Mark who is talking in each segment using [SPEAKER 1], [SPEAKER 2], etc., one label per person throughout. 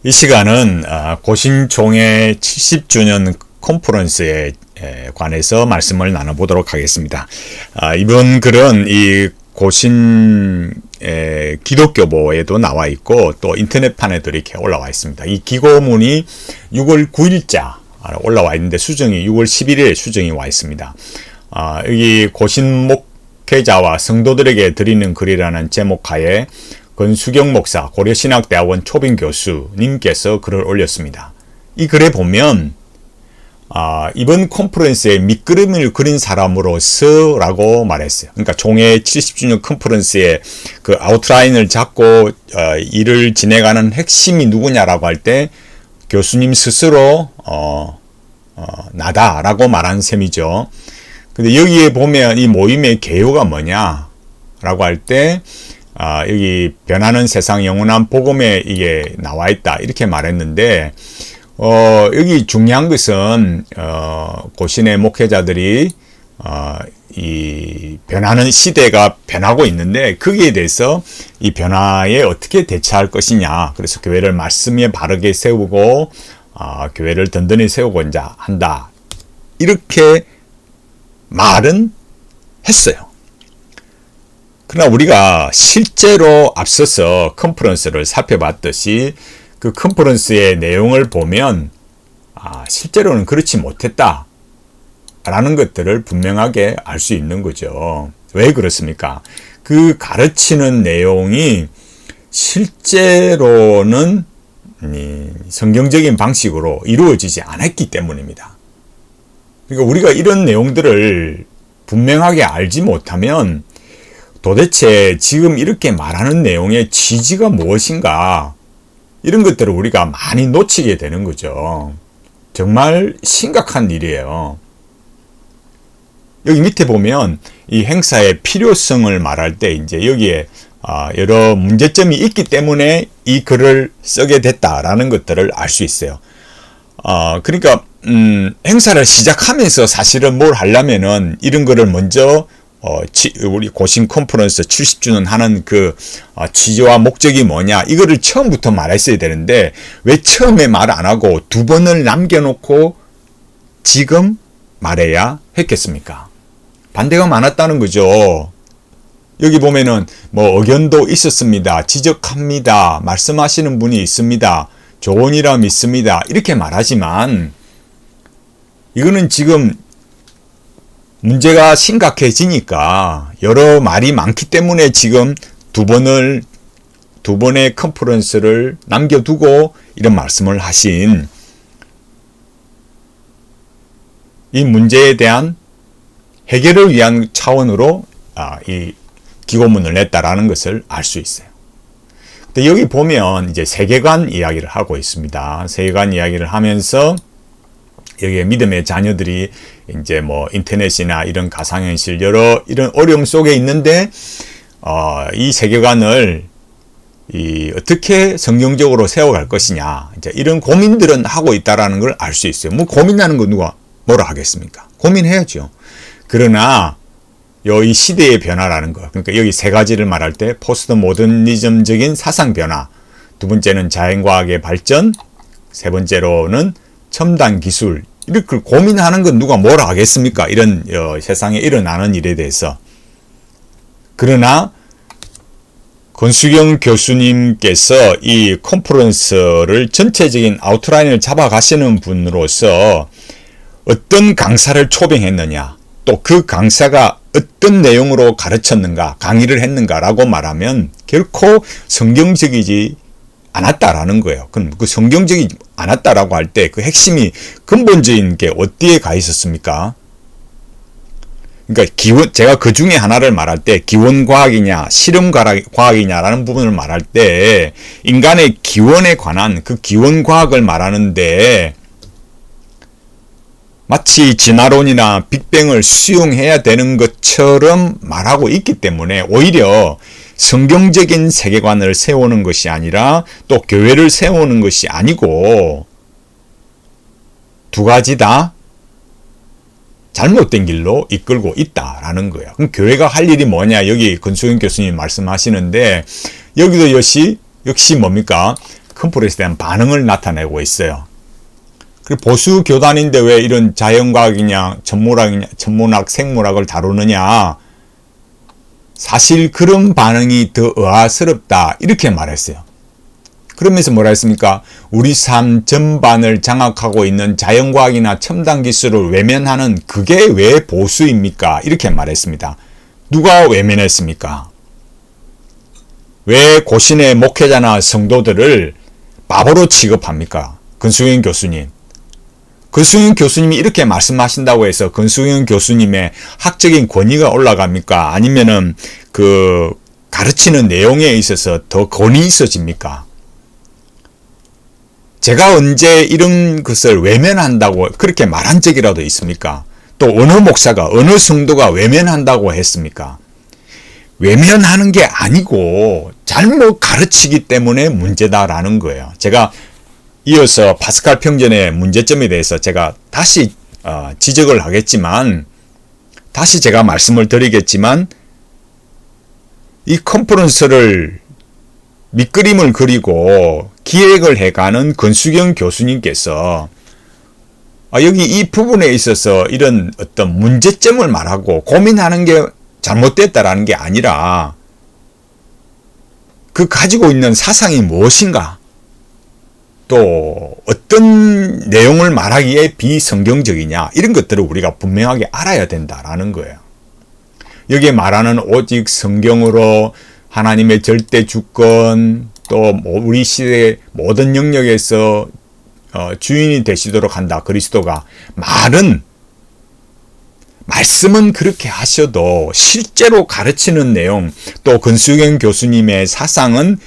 [SPEAKER 1] 이 시간은 고신총회 70주년 컨퍼런스에 관해서 말씀을 나눠보도록 하겠습니다. 이번 글은 이 고신 기독교보에도 나와 있고 또 인터넷판에도 이렇게 올라와 있습니다. 이 기고문이 6월 9일자 올라와 있는데 수정이 6월 11일에 수정이 와 있습니다. 여기 고신 목회자와 성도들에게 드리는 글이라는 제목하에 권수경 목사 고려신학대학원 초빙 교수님께서 글을 올렸습니다. 이 글에 보면 이번 컨퍼런스에 밑그림을 그린 사람으로서라고 말했어요. 그러니까 총회 70주년 컨퍼런스의 그 아웃라인을 잡고 일을 진행하는 핵심이 누구냐라고 할 때 교수님 스스로 나다라고 말한 셈이죠. 근데 여기에 보면 이 모임의 개요가 뭐냐라고 할 때 여기 변하는 세상 영원한 복음에 이게 나와 있다 이렇게 말했는데 여기 중요한 것은 고신의 목회자들이 이 변하는 시대가 변하고 있는데 거기에 대해서 이 변화에 어떻게 대처할 것이냐. 그래서 교회를 말씀에 바르게 세우고 교회를 든든히 세우고자 한다. 이렇게 말은 했어요. 그러나 우리가 실제로 앞서서 컨퍼런스를 살펴봤듯이 그 컨퍼런스의 내용을 보면 실제로는 그렇지 못했다 라는 것들을 분명하게 알 수 있는 거죠. 왜 그렇습니까? 그 가르치는 내용이 실제로는 성경적인 방식으로 이루어지지 않았기 때문입니다. 그러니까 우리가 이런 내용들을 분명하게 알지 못하면 도대체 지금 이렇게 말하는 내용의 취지가 무엇인가 이런 것들을 우리가 많이 놓치게 되는 거죠. 정말 심각한 일이에요. 여기 밑에 보면 이 행사의 필요성을 말할 때 이제 여기에 여러 문제점이 있기 때문에 이 글을 쓰게 됐다라는 것들을 알 수 있어요. 그러니까 행사를 시작하면서 사실은 뭘 하려면은 이런 거를 먼저 우리 고신 컨퍼런스 70주년 하는 그 취지와 목적이 뭐냐 이거를 처음부터 말했어야 되는데 왜 처음에 말 안 하고 두 번을 남겨놓고 지금 말해야 했겠습니까? 반대가 많았다는 거죠. 여기 보면은 뭐 의견도 있었습니다. 지적합니다. 말씀하시는 분이 있습니다. 조언이라 믿습니다. 이렇게 말하지만 이거는 지금 문제가 심각해지니까 여러 말이 많기 때문에 지금 두 번의 컨퍼런스를 남겨두고 이런 말씀을 하신 이 문제에 대한 해결을 위한 차원으로 이 기고문을 냈다라는 것을 알 수 있어요. 근데 여기 보면 이제 세계관 이야기를 하고 있습니다. 세계관 이야기를 하면서 여기에 믿음의 자녀들이 이제 뭐 인터넷이나 이런 가상현실 여러 이런 어려움 속에 있는데 이 세계관을 어떻게 성경적으로 세워갈 것이냐 이제 이런 고민들은 하고 있다라는 걸 알 수 있어요. 뭐 고민하는 거 누가 뭐라 하겠습니까? 고민해야죠. 그러나 이 시대의 변화라는 거 그러니까 여기 세 가지를 말할 때 포스트 모더니즘적인 사상 변화, 두 번째는 자연과학의 발전, 세 번째로는 첨단 기술 이렇게 고민하는 건 누가 뭐라 하겠습니까? 이런 세상에 일어나는 일에 대해서. 그러나 권수경 교수님께서 이 컨퍼런스를 전체적인 아웃라인을 잡아가시는 분으로서 어떤 강사를 초빙했느냐 또 그 강사가 어떤 내용으로 가르쳤는가 강의를 했는가라고 말하면 결코 성경적이지 않았다라는 거예요. 그럼 그 성경적이지 않았다라고 할 때 그 핵심이 근본적인 게 어디에 가 있었습니까? 그러니까 제가 그 중에 하나를 말할 때 기원과학이냐 실험과학이냐라는 부분을 말할 때 인간의 기원에 관한 그 기원과학을 말하는데 마치 진화론이나 빅뱅을 수용해야 되는 것처럼 말하고 있기 때문에 오히려 성경적인 세계관을 세우는 것이 아니라 또 교회를 세우는 것이 아니고 두 가지 다 잘못된 길로 이끌고 있다라는 거예요. 그럼 교회가 할 일이 뭐냐? 여기 권수경 교수님 말씀하시는데 여기도 역시 뭡니까? 컨퍼런스에 대한 반응을 나타내고 있어요. 그리고 보수 교단인데 왜 이런 자연과학이냐, 천문학, 생물학을 다루느냐. 사실 그런 반응이 더 의아스럽다. 이렇게 말했어요. 그러면서 뭐라 했습니까? 우리 삶 전반을 장악하고 있는 자연과학이나 첨단 기술을 외면하는 그게 왜 보수입니까? 이렇게 말했습니다. 누가 외면했습니까? 왜 고신의 목회자나 성도들을 바보로 취급합니까? 근수영 교수님. 근수영 교수님이 이렇게 말씀하신다고 해서 근수영 교수님의 학적인 권위가 올라갑니까? 아니면은 그 가르치는 내용에 있어서 더 권위 있어집니까? 제가 언제 이런 것을 외면한다고 그렇게 말한 적이라도 있습니까? 또 어느 목사가, 어느 성도가 외면한다고 했습니까? 외면하는 게 아니고 잘못 가르치기 때문에 문제다라는 거예요. 제가 이어서 파스칼 평전의 문제점에 대해서 제가 다시 지적을 하겠지만, 다시 제가 말씀을 드리겠지만, 이 컨퍼런스를 밑그림을 그리고 기획을 해가는 권수경 교수님께서 여기 이 부분에 있어서 이런 어떤 문제점을 말하고 고민하는 게 잘못됐다라는 게 아니라 그 가지고 있는 사상이 무엇인가, 또 어떤 내용을 말하기에 비성경적이냐, 이런 것들을 우리가 분명하게 알아야 된다라는 거예요. 여기에 말하는 오직 성경으로 하나님의 절대 주권, 또 우리 시대의 모든 영역에서 주인이 되시도록 한다. 그리스도가. 말씀은 그렇게 하셔도 실제로 가르치는 내용, 또 권수경 교수님의 사상은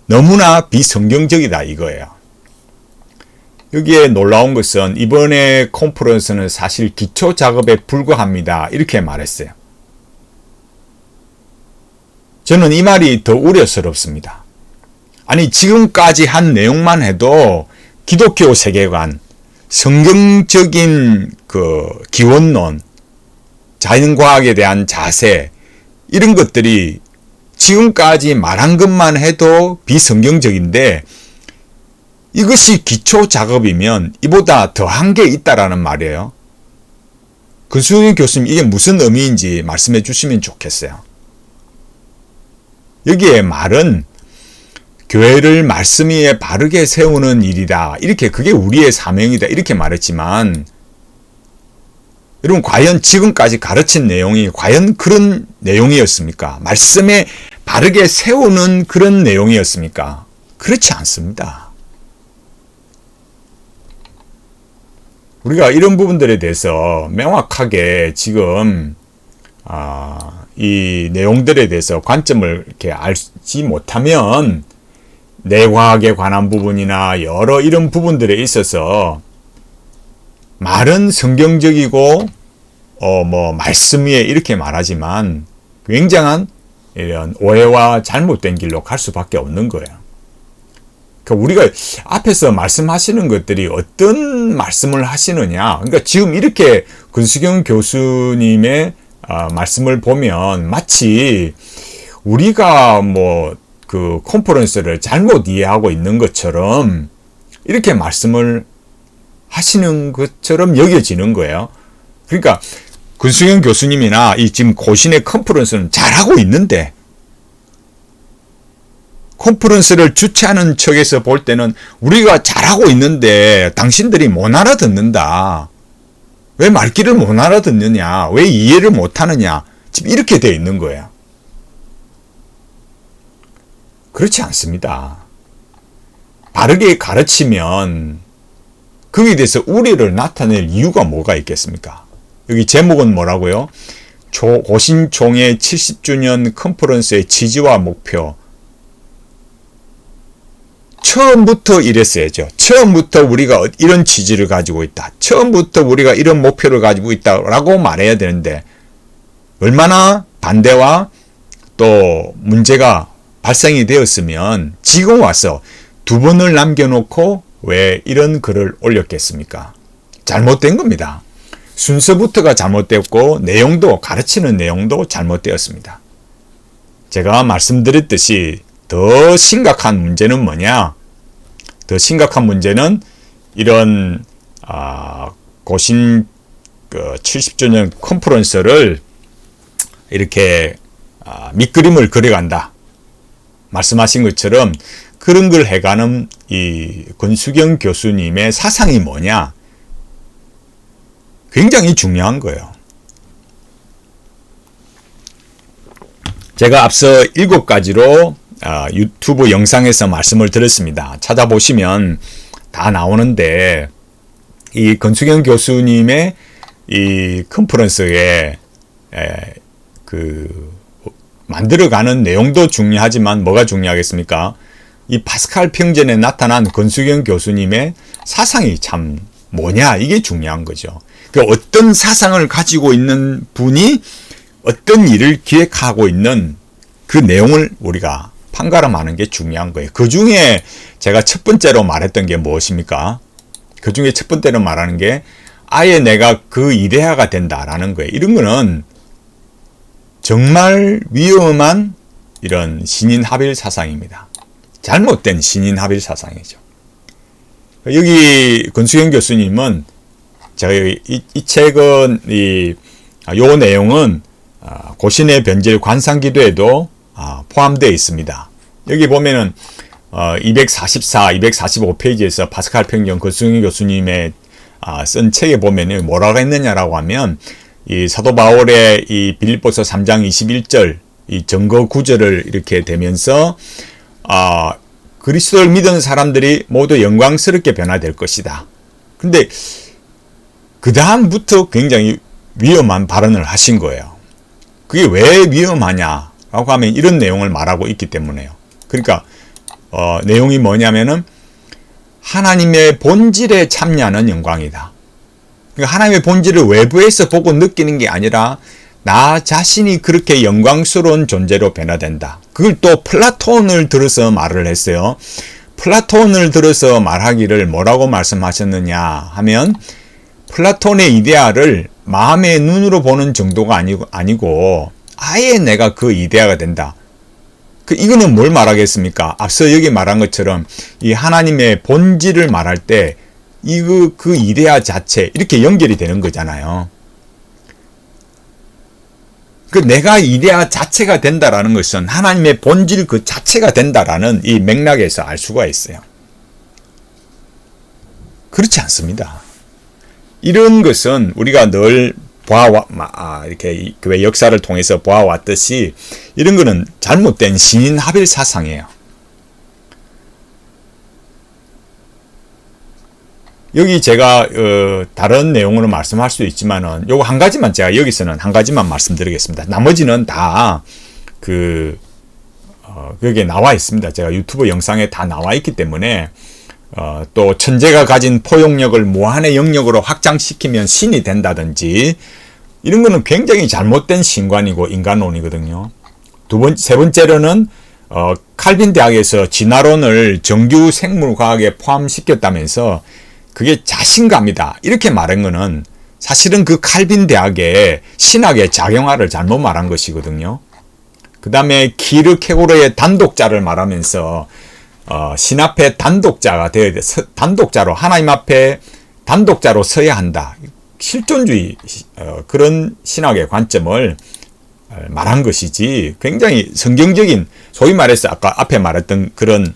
[SPEAKER 1] 너무나 비성경적이다 이거예요. 여기에 놀라운 것은 이번에 컨퍼런스는 사실 기초 작업에 불과합니다. 이렇게 말했어요. 저는 이 말이 더 우려스럽습니다. 아니, 지금까지 한 내용만 해도 기독교 세계관, 성경적인 그 기원론, 자연과학에 대한 자세, 이런 것들이 지금까지 말한 것만 해도 비성경적인데, 이것이 기초 작업이면 이보다 더한 게 있다라는 말이에요. 권수경 교수님, 이게 무슨 의미인지 말씀해 주시면 좋겠어요. 여기에 말은 교회를 말씀 위에 바르게 세우는 일이다. 이렇게, 그게 우리의 사명이다. 이렇게 말했지만, 여러분, 과연 지금까지 가르친 내용이 과연 그런 내용이었습니까? 말씀에 바르게 세우는 그런 내용이었습니까? 그렇지 않습니다. 우리가 이런 부분들에 대해서 명확하게 지금 이 내용들에 대해서 관점을 이렇게 알지 못하면 내과학에 관한 부분이나 여러 이런 부분들에 있어서 말은 성경적이고 말씀 위에 이렇게 말하지만 굉장한 이런 오해와 잘못된 길로 갈 수밖에 없는 거예요. 그러니까 우리가 앞에서 말씀하시는 것들이 어떤 말씀을 하시느냐. 그러니까 지금 이렇게 권수경 교수님의 말씀을 보면 마치 우리가 그 컨퍼런스를 잘못 이해하고 있는 것처럼 이렇게 말씀을 하시는 것처럼 여겨지는 거예요. 그러니까 권수경 교수님이나 이 지금 고신의 컨퍼런스는 잘하고 있는데, 컨퍼런스를 주최하는 측에서 볼 때는 우리가 잘하고 있는데 당신들이 못 알아듣는다. 왜 말귀를 못 알아듣느냐? 왜 이해를 못 하느냐? 지금 이렇게 되어 있는 거예요. 그렇지 않습니다. 바르게 가르치면 거기에 대해서 우려를 나타낼 이유가 뭐가 있겠습니까? 여기 제목은 뭐라고요? 고신총회 70주년 컨퍼런스의 취지와 목표. 처음부터 이랬어야죠. 처음부터 우리가 이런 취지를 가지고 있다. 처음부터 우리가 이런 목표를 가지고 있다라고 말해야 되는데, 얼마나 반대와 또 문제가 발생이 되었으면 지금 와서 두 번을 남겨놓고 왜 이런 글을 올렸겠습니까? 잘못된 겁니다. 순서부터가 잘못됐고 내용도, 가르치는 내용도 잘못되었습니다. 제가 말씀드렸듯이 더 심각한 문제는 뭐냐? 더 심각한 문제는 이런 고신 70주년 컨퍼런스를 이렇게 밑그림을 그려간다. 말씀하신 것처럼 그런 걸 해가는 이 권수경 교수님의 사상이 뭐냐? 굉장히 중요한 거예요. 제가 앞서 7가지로 유튜브 영상에서 말씀을 드렸습니다. 찾아보시면 다 나오는데 이 권수경 교수님의 이 컨퍼런스에 만들어가는 내용도 중요하지만 뭐가 중요하겠습니까? 이 파스칼 평전에 나타난 권수경 교수님의 사상이 참 뭐냐 이게 중요한 거죠. 그 어떤 사상을 가지고 있는 분이 어떤 일을 기획하고 있는 그 내용을 우리가 판가름하는 게 중요한 거예요. 그 중에 제가 첫 번째로 말했던 게 무엇입니까? 그 중에 첫 번째로 말하는 게 아예 내가 그 이데아가 된다라는 거예요. 이런 거는 정말 위험한 이런 신인합일 사상입니다. 잘못된 신인합일 사상이죠. 여기 권수경 교수님은 제가 이 책은 요 내용은 고신의 변질 관상기도에도 포함되어 있습니다. 여기 보면은 244, 245페이지에서 파스칼 평전 권수경 교수님의 쓴 책에 보면은 뭐라고 했느냐라고 하면 이 사도 바울의 이 빌립보서 3장 21절 이 증거 구절을 이렇게 대면서 그리스도를 믿은 사람들이 모두 영광스럽게 변화될 것이다. 근데 그 다음부터 굉장히 위험한 발언을 하신 거예요. 그게 왜 위험하냐라고 하면 이런 내용을 말하고 있기 때문에요. 그러니까 내용이 뭐냐면은 하나님의 본질에 참여하는 영광이다. 그러니까 하나님의 본질을 외부에서 보고 느끼는 게 아니라 나 자신이 그렇게 영광스러운 존재로 변화된다. 그걸 또 플라톤을 들어서 말을 했어요. 플라톤을 들어서 말하기를 뭐라고 말씀하셨느냐 하면 플라톤의 이데아를 마음의 눈으로 보는 정도가 아니고 아예 내가 그 이데아가 된다. 이거는 뭘 말하겠습니까? 앞서 여기 말한 것처럼 이 하나님의 본질을 말할 때 그 이데아 자체 이렇게 연결이 되는 거잖아요. 내가 이데아 자체가 된다라는 것은 하나님의 본질 그 자체가 된다라는 이 맥락에서 알 수가 있어요. 그렇지 않습니다. 이런 것은 우리가 늘 이렇게 교회 역사를 통해서 보아왔듯이 이런 거는 잘못된 신인합일 사상이에요. 여기 제가 다른 내용으로 말씀할 수도 있지만은 요거 한 가지만 제가 여기서는 한 가지만 말씀드리겠습니다. 나머지는 다 거기에 나와 있습니다. 제가 유튜브 영상에 다 나와 있기 때문에 또 천재가 가진 포용력을 무한의 영역으로 확장시키면 신이 된다든지 이런 거는 굉장히 잘못된 신관이고 인간론이거든요. 세 번째로는 칼빈 대학에서 진화론을 정규 생물과학에 포함시켰다면서 그게 자신감이다 이렇게 말한 거는 사실은 그 칼빈 대학의 신학의 작용화를 잘못 말한 것이거든요. 그 다음에 키르케고르의 단독자를 말하면서 신 앞에 단독자가 되어야 돼. 단독자로 하나님 앞에 단독자로 서야 한다. 실존주의 그런 신학의 관점을 말한 것이지 굉장히 성경적인 소위 말해서 아까 앞에 말했던 그런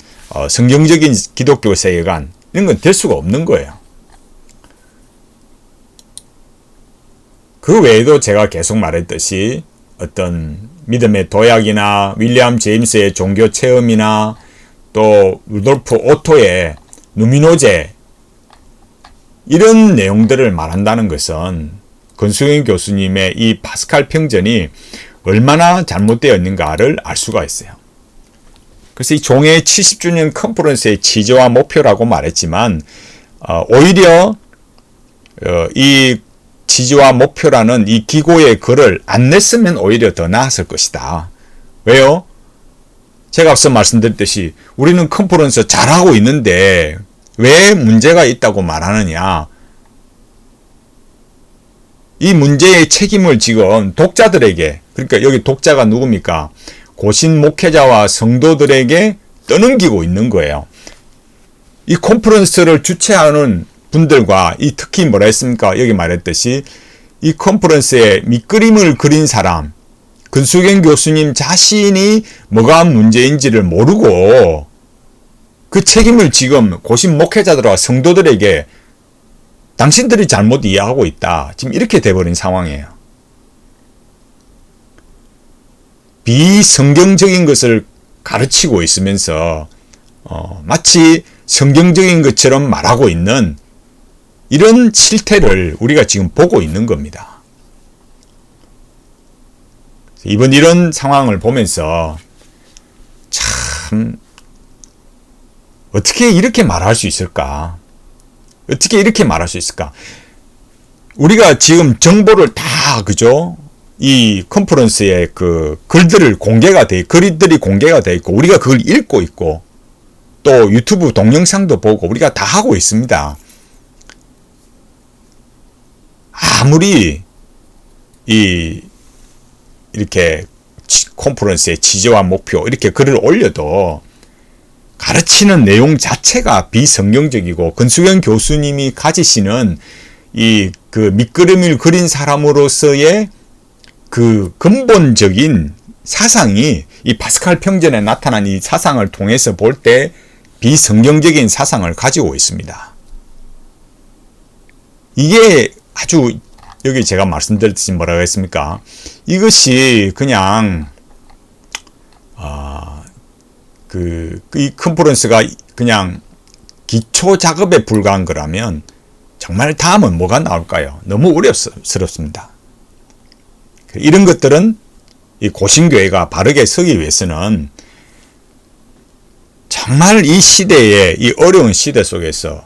[SPEAKER 1] 성경적인 기독교 세계관 이런 건 될 수가 없는 거예요. 그 외에도 제가 계속 말했듯이 어떤 믿음의 도약이나 윌리엄 제임스의 종교 체험이나 또 루돌프 오토의 누미노제 이런 내용들을 말한다는 것은 권수경 교수님의 이 파스칼 평전이 얼마나 잘못되어 있는가를 알 수가 있어요. 그래서 이 종의 70주년 컨퍼런스의 취지와 목표라고 말했지만 오히려 이 취지와 목표라는 이 기고의 글을 안 냈으면 오히려 더 나았을 것이다. 왜요? 제가 앞서 말씀드렸듯이 우리는 컨퍼런스 잘하고 있는데 왜 문제가 있다고 말하느냐. 이 문제의 책임을 지금 독자들에게, 그러니까 여기 독자가 누굽니까? 고신 목회자와 성도들에게 떠넘기고 있는 거예요. 이 컨퍼런스를 주최하는 분들과 이 특히 뭐라 했습니까? 여기 말했듯이 이 컨퍼런스에 밑그림을 그린 사람, 근수경 교수님 자신이 뭐가 문제인지를 모르고 그 책임을 지금 고신 목회자들과 성도들에게 당신들이 잘못 이해하고 있다. 지금 이렇게 돼버린 상황이에요. 비성경적인 것을 가르치고 있으면서 마치 성경적인 것처럼 말하고 있는 이런 실태를 우리가 지금 보고 있는 겁니다. 이번 이런 상황을 보면서 참 어떻게 이렇게 말할 수 있을까? 어떻게 이렇게 말할 수 있을까? 우리가 지금 정보를 다 그죠? 이 컨퍼런스에 그 글들이 공개가 돼 있고 우리가 그걸 읽고 있고 또 유튜브 동영상도 보고 우리가 다 하고 있습니다. 아무리 이렇게 컨퍼런스의 취지와 목표 이렇게 글을 올려도 가르치는 내용 자체가 비성경적이고 근수경 교수님이 가지시는 그 밑그림을 그린 사람으로서의 그 근본적인 사상이 이 파스칼 평전에 나타난 이 사상을 통해서 볼 때 비성경적인 사상을 가지고 있습니다. 이게 아주 여기 제가 말씀드렸듯이 뭐라고 했습니까? 이것이 그냥 이 컨퍼런스가 그냥 기초 작업에 불과한 거라면 정말 다음은 뭐가 나올까요? 너무 우려스럽습니다. 이런 것들은 이 고신교회가 바르게 서기 위해서는 정말 이 시대에 이 어려운 시대 속에서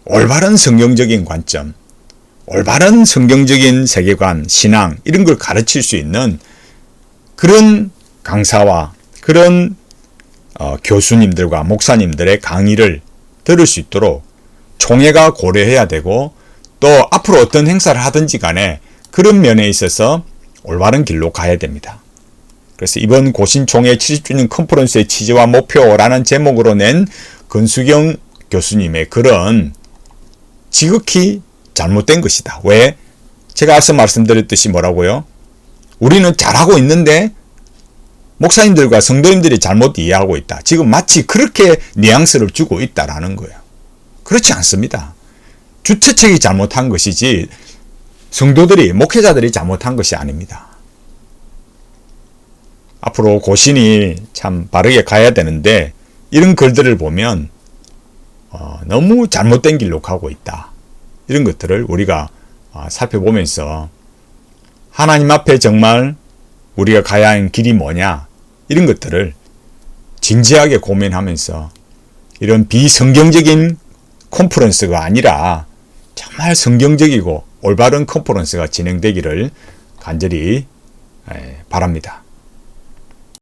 [SPEAKER 1] 올바른 성경적인 관점, 올바른 성경적인 세계관, 신앙 이런 걸 가르칠 수 있는 그런 강사와 그런 교수님들과 목사님들의 강의를 들을 수 있도록 총회가 고려해야 되고 또 앞으로 어떤 행사를 하든지 간에 그런 면에 있어서 올바른 길로 가야 됩니다. 그래서 이번 고신총회 70주년 컨퍼런스의 취지와 목표라는 제목으로 낸 근수경 교수님의 글은 지극히 잘못된 것이다. 왜? 제가 앞서 말씀드렸듯이 뭐라고요? 우리는 잘하고 있는데 목사님들과 성도님들이 잘못 이해하고 있다. 지금 마치 그렇게 뉘앙스를 주고 있다라는 거예요. 그렇지 않습니다. 주최측이 잘못한 것이지 성도들이, 목회자들이 잘못한 것이 아닙니다. 앞으로 고신이 참 바르게 가야 되는데 이런 글들을 보면 너무 잘못된 길로 가고 있다. 이런 것들을 우리가 살펴보면서 하나님 앞에 정말 우리가 가야 하는 길이 뭐냐 이런 것들을 진지하게 고민하면서 이런 비성경적인 컨퍼런스가 아니라 정말 성경적이고 올바른 컨퍼런스가 진행되기를 간절히 바랍니다.